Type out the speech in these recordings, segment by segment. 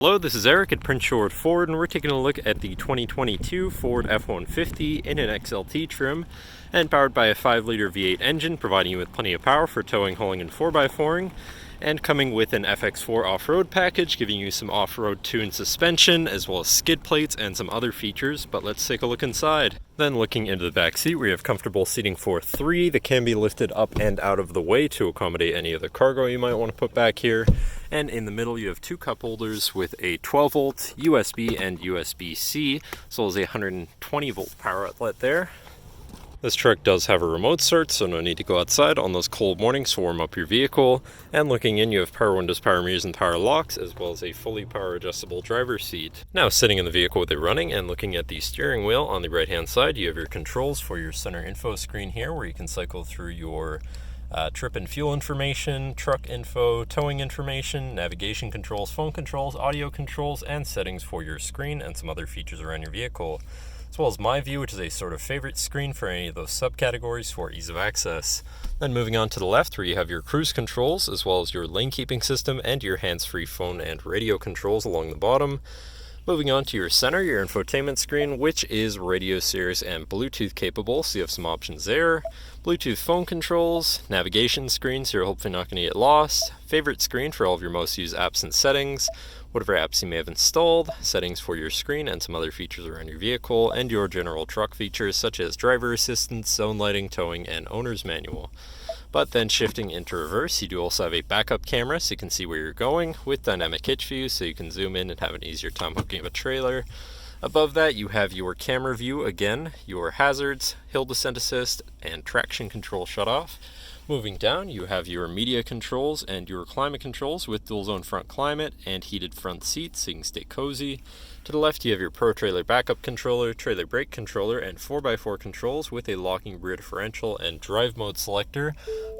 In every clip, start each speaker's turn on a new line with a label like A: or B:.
A: Hello, this is Eric at Prince George Ford, and we're taking a look at the 2022 Ford F-150 in an XLT trim and powered by a 5-liter V8 engine, providing you with plenty of power for towing, hauling, and 4x4ing, and coming with an FX4 Off Road Package, giving you some off-road tuned suspension, as well as skid plates and some other features. But let's take a look inside. Then looking into the back seat, we have comfortable seating for 3 that can be lifted up and out of the way to accommodate any other cargo you might want to put back here. And in the middle, you have 2 cup holders with a 12-volt USB and USB-C, as well as a 120-volt power outlet there. This truck does have a remote start, so no need to go outside on those cold mornings to warm up your vehicle. And looking in, you have power windows, power mirrors, and power locks, as well as a fully power adjustable driver's seat. Now, sitting in the vehicle with it running and looking at the steering wheel on the right-hand side, you have your controls for your center info screen here, where you can cycle through your trip and fuel information, truck info, towing information, navigation controls, phone controls, audio controls, and settings for your screen and some other features around your vehicle, as well as My View, which is a sort of favorite screen for any of those subcategories for ease of access. Then moving on to the left, where you have your cruise controls, as well as your lane keeping system and your hands-free phone and radio controls along the bottom. Moving on to your center, your infotainment screen, which is radio, Sirius, and Bluetooth capable, so you have some options there. Bluetooth phone controls, navigation screen, so you're hopefully not going to get lost. Favorite screen for all of your most used apps and settings, whatever apps you may have installed, settings for your screen and some other features around your vehicle, and your general truck features such as driver assistance, zone lighting, towing, and owner's manual. But then shifting into reverse, you do also have a backup camera so you can see where you're going, with dynamic hitch view so you can zoom in and have an easier time hooking up a trailer. Above that, you have your camera view again, your hazards, hill descent assist, and traction control shutoff. Moving down, you have your media controls and your climate controls with dual zone front climate and heated front seats so you can stay cozy. To the left, you have your Pro Trailer backup controller, trailer brake controller, and 4x4 controls with a locking rear differential and drive mode selector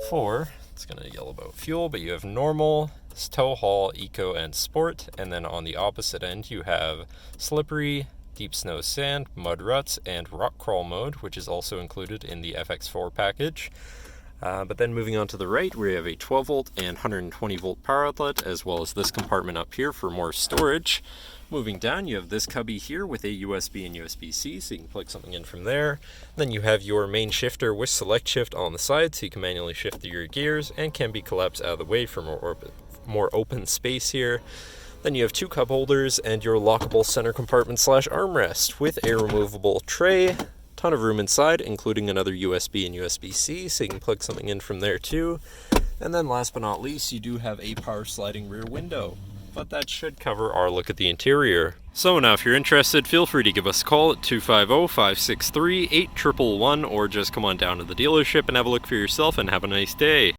A: for, it's going to yell about fuel, but you have normal, tow haul, eco, and sport. And then on the opposite end, you have slippery, deep snow, sand, mud ruts, and rock crawl mode, which is also included in the FX4 package. But then moving on to the right, we have a 12-volt and 120-volt power outlet, as well as this compartment up here for more storage. Moving down, you have this cubby here with a USB and USB-C, so you can plug something in from there. Then you have your main shifter with select shift on the side, so you can manually shift through your gears, and can be collapsed out of the way for more open space here. Then you have 2 cup holders and your lockable center compartment / armrest with a removable tray. Ton of room inside, including another USB and USB-C, so you can plug something in from there too. And then last but not least, you do have a power sliding rear window. But that should cover our look at the interior. So now if you're interested, feel free to give us a call at 250-563-8111, or just come on down to the dealership and have a look for yourself, and have a nice day.